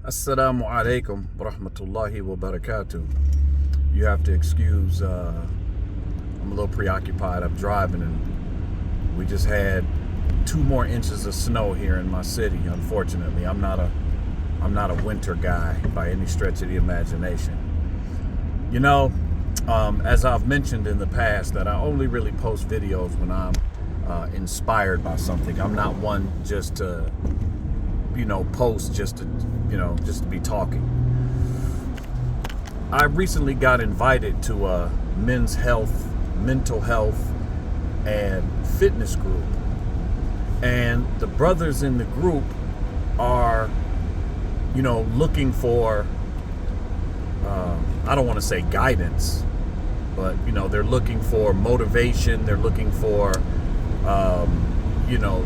Assalamu alaikum wa rahmatullahi wa barakatuh. You have to excuse, I'm a little preoccupied. I'm driving and we just had 2 more inches of snow here in my city, unfortunately. I'm not a winter guy by any stretch of the imagination. You know, as I've mentioned in the past, that I only really post videos when I'm inspired by something. I'm not one just to, post just to be talking. I recently got invited to a men's health, mental health, and fitness group. And the brothers in the group are, looking for, I don't want to say guidance, but, they're looking for motivation. They're looking for,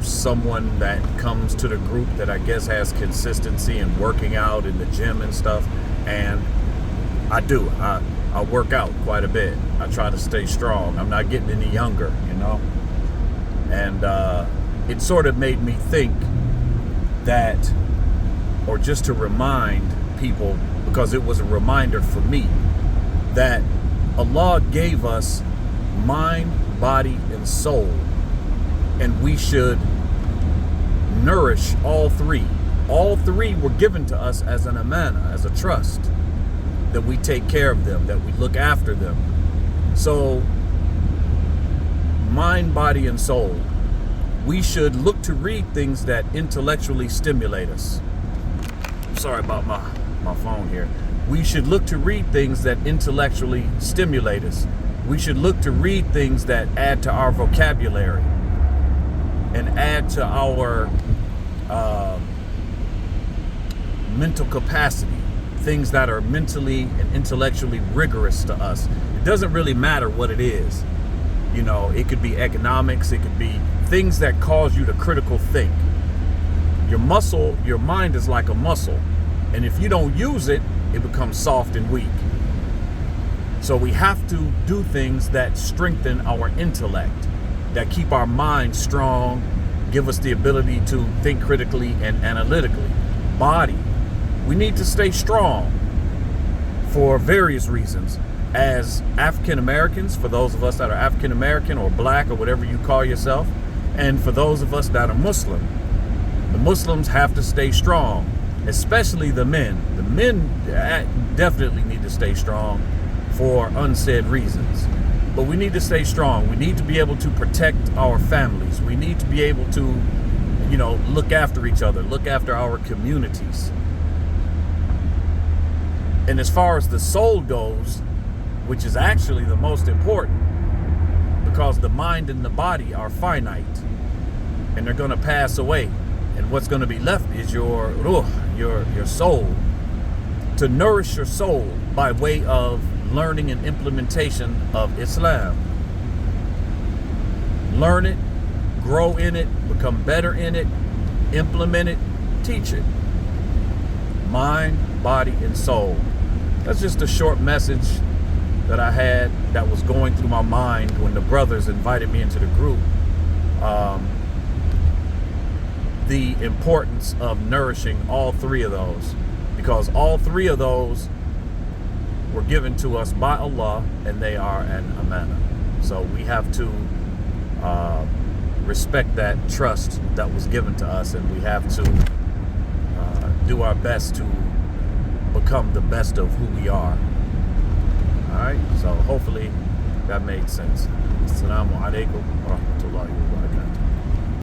someone that comes to the group that I guess has consistency in working out in the gym and stuff. And I do. I work out quite a bit. I try to stay strong. I'm not getting any younger, And it sort of made me think that, or just to remind people, because it was a reminder for me, that Allah gave us mind, body, and soul. And we should nourish all 3. All 3 were given to us as an amana, as a trust, that we take care of them, that we look after them. So, mind, body, and soul, we should look to read things that intellectually stimulate us. Sorry about my phone here. We should look to read things that intellectually stimulate us. We should look to read things that add to our vocabulary and add to our mental capacity, things that are mentally and intellectually rigorous to us. It doesn't really matter what it is. It could be economics, it could be things that cause you to critical think. Your mind is like a muscle, and if you don't use it, it becomes soft and weak. So we have to do things that strengthen our intellect, that keep our mind strong, give us the ability to think critically and analytically. Body, we need to stay strong for various reasons. As African Americans, for those of us that are African American or black or whatever you call yourself, and for those of us that are Muslim, the Muslims have to stay strong, especially the men. The men definitely need to stay strong for unsaid reasons. But we need to stay strong. We need to be able to protect our families. We need to be able to, look after each other, look after our communities. And as far as the soul goes, which is actually the most important, because the mind and the body are finite and they're going to pass away. And what's going to be left is your ruh, your soul. To nourish your soul by way of learning and implementation of Islam. Learn it, grow in it, become better in it, implement it, teach it. Mind, body, and soul. That's just a short message that I had that was going through my mind when the brothers invited me into the group. The importance of nourishing all 3 of those, because all 3 of those were given to us by Allah, and they are an amana. So we have to respect that trust that was given to us, and we have to do our best to become the best of who we are. All right, so hopefully that made sense. Assalamu alaikum wa rahmatullahi wa barakatuh.